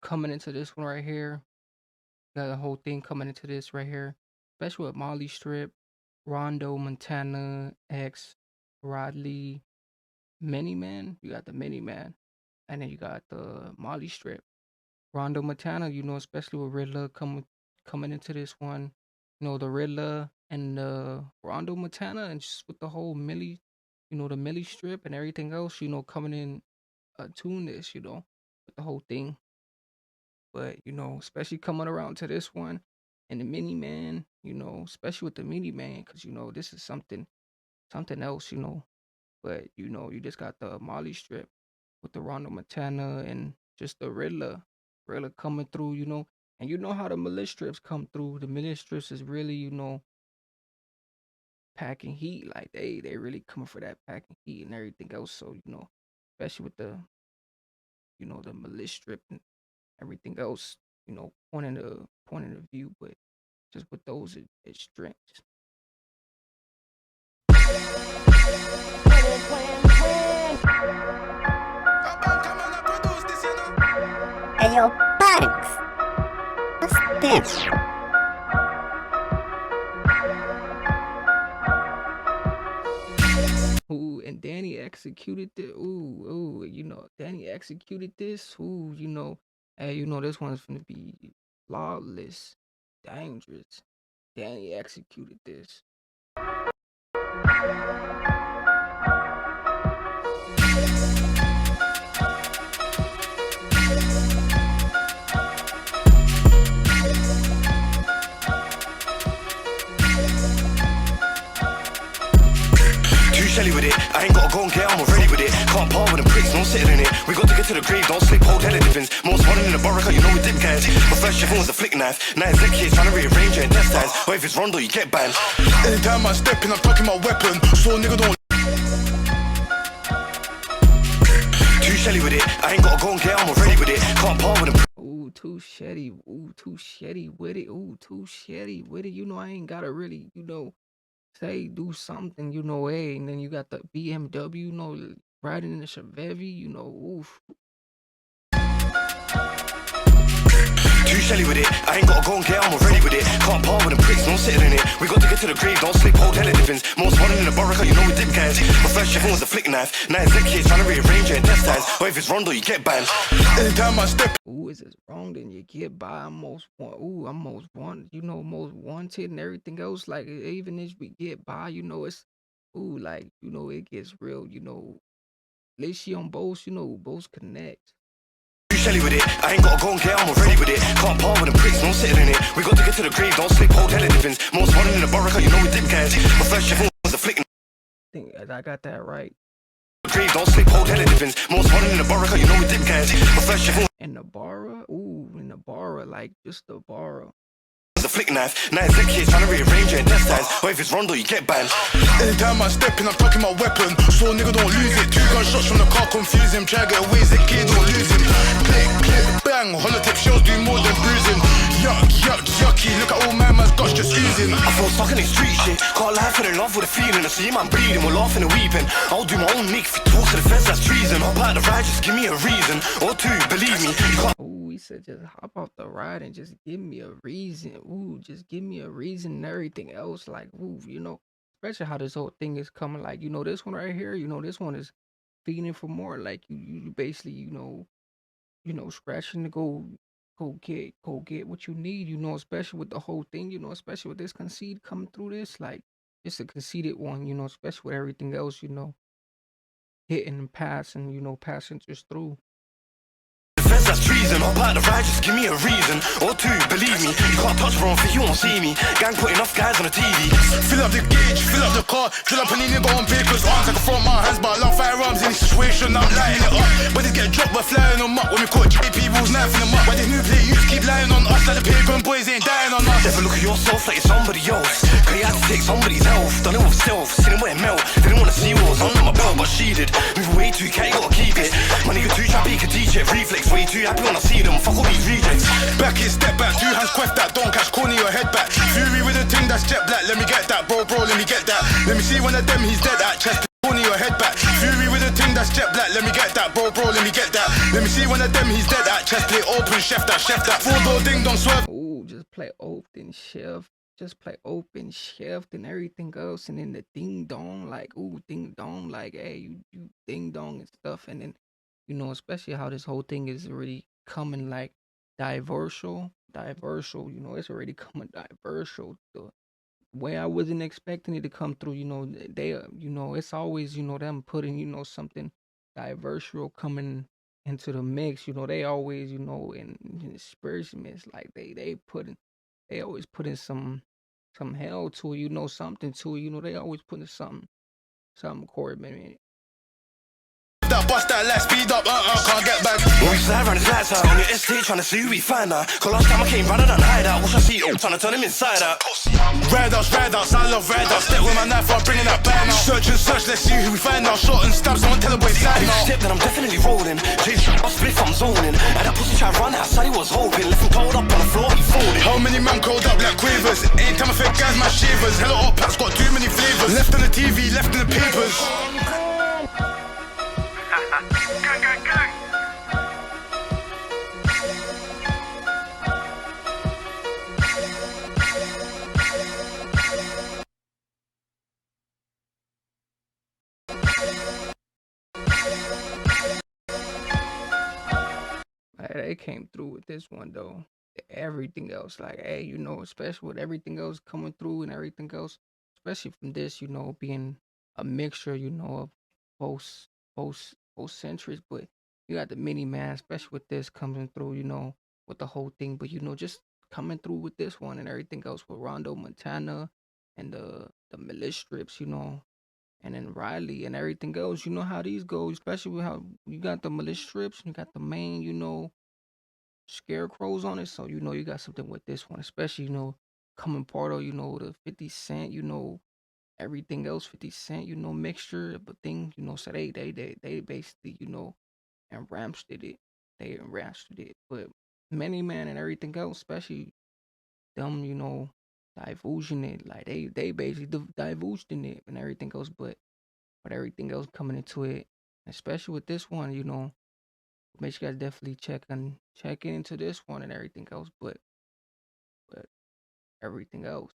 coming into this one right here. Got the whole thing coming into this right here, especially with MaliStrip, Rondo, Montana, X, Ridla, Mini Man. You got the Mini Man, and then you got the MaliStrip, Rondo, Montana. Especially with Ridla coming into this one. The Ridla and the Rondo, Montana, and just with the whole the MaliStrip and everything else. Coming in tune this. With the whole thing. But especially coming around to this one and the Mini Man, especially with the Mini Man, because this is something else. But you just got the MaliStrip with the Rondo Montana and just the Ridla coming through. And how the MaliStrips come through. The MaliStrips is really, packing heat. Like they really coming for that packing heat and everything else. So, especially with the MaliStrip and everything else, pointing the view, but just with those it's strengths. Hey yo, Banks! What's this? Ooh, and Danny executed this. Danny executed this. Hey, this one's gonna be flawless, dangerous. Danny executed this. Shelly with it, I ain't gotta go and get on, I'm ready with it. Can't par with them pricks, no sitting in it. We got to get to the grave, don't slip, hold hella dippins. Most running in the barraca, we dip guys. My first shit was a flick knife. Now it's kids trying to rearrange it and test ties. Or if it's Rondo, you get banned. Anytime I step in, I'm tucking my weapon. So nigga don't. Too shelly with it, I ain't gotta go and get on, I'm ready with it. Can't par with them. Ooh, too shitty. Too shitty with it. Too shitty with it. I ain't gotta really, say do something, hey, and then you got the BMW, riding in the Chevy, oof. Too shelly with it, I ain't gotta go and get on, I'm ready with it. Can't par with them pricks, no sitting in it. We got to get to the grave, don't slip, hold hella dippins. Most running in the barraca, we dip guys. My first shit was a flick knife. Now it's kids trying to rearrange it and test ties. Or if it's Rondo, you get banned. Anytime I step. Ooh, is this wrong? Then you get by. I'm most wanted, most wanted and everything else. Like even if we get by, it's it gets real, at least she on both, both connect. Shelly with it, I ain't gotta go and get on, I'm ready with it. Can't par with them pricks, no sitting in it. We got to get to the grave, don't slip, hold hella dippins. Most running in the barraca, dip guys. My first shit was a flick. I think I got that right. Grave, don't slip, hold hella dippins. Most running in the barraca, dip guys. My first shit in the barra, like just the barra. A flick knife, now it's kids trying to rearrange it and test ties. Or if it's Rondo, you get banned. Anytime I step in, I'm tucking my weapon. So nigga don't lose it. 2 gunshots from the car, confuse him. Try get away, the kid don't lose him. Click, bang, holotip shells do more than bruising. Yucky, look at all my man's guts just oozing. I feel stuck in this street shit. Can't lie, fell in love with a feeling. I see man bleeding, we're laughing and weeping. I'll do my own nick if you talk to the fence, that's treason. Hop out the ride, just give me a reason. Or 2, believe me, you can't. He said just hop off the ride and just give me a reason. Just give me a reason and everything else. Like, especially how this whole thing is coming. Like, this one right here, this one is feeding for more. Like you basically, scratching to go get what you need, especially with the whole thing, especially with this conceit coming through this. Like it's a conceited one, especially with everything else, hitting and passing, passengers through. That's treason. Hop out the ride, just give me a reason. Or 2, believe me, you can't touch wrong for you won't see me. Gang put enough guys on the TV. Fill up the gauge, fill up the car, drill up an nigga on papers. Arms like a front my hands, but I love firearms in this situation. I'm lighting it up. But they get dropped, we're flying them up. When we caught JP rules, knife in them up. When they new play, you just keep lying on us. Like the paper and boys ain't dying on us. Never look at yourself like you're somebody else. Cause you had to take somebody's health. Done it with self, seen him wet melt. Didn't wanna see what was under my belt, but she did. Move way too cat, you gotta keep it. My nigga too trappy, he can teach it. Reflex way too happy when I see them. Fuck all these rejects. Back it, step back, 2 hands quest that. Don't catch corner your head back. Fury with a thing that's jet black. Let me get that, bro, let me get that. Let me see one of them, he's dead at chest. Corner your head back. Fury with a thing thing that's jet black, let me get that, bro, let me get that. Let me see one of them, he's dead at. Chest plate open, chef that. 4-door ding dong swerve. Ooh, just play open shift. Just play open shift and everything else, and then the ding dong, like ooh, ding dong, like hey, you ding dong and stuff, and then especially how this whole thing is already coming like diversal, it's already coming diversal. The way I wasn't expecting it to come through, they, it's always, them putting, something diversal coming into the mix. They always, in experiments, like they always putting some hell to it, something to it, they always putting something core in it. That bust that light, speed up, can't get back. When we slide around his lights out on your estate, trying to see who we find out. Cause last time I came round, I done hide out. Watch I see trying to turn him inside out. Red outs, I love red outs. Step with my knife, I'm bringing that bang out. Search and search, let's see who we find out. Shot and stab, someone tell a boy sign out. Step, then I'm definitely rolling. Chase, I split, I'm zoning. And that pussy try run outside, he was hoping. Left him cold up on the floor, he folded. How many man cold up like quavers? Ain't time I fake guys, my shavers. Hello, hot packs, got too many flavors. Left on the TV, left in the papers. They came through with this one though. Everything else, like, hey, especially with everything else coming through and everything else, especially from this, being a mixture, of both centuries. But you got the mini man, especially with this coming through, with the whole thing. But just coming through with this one and everything else with Rondo, Montana, and the MaliStrips, and then Riley and everything else. You know how these go, especially with how you got the MaliStrips and you got the main, scarecrows on it. So you got something with this one, especially coming part of the 50 Cent, everything else 50 Cent, mixture, but thing, so they basically and ramsted it. They ramsted it, but Many Man and everything else, especially them, divulging it, like they basically divulged in it and everything else, but everything else coming into it, especially with this one, make sure you guys definitely check into this one and everything else, but everything else.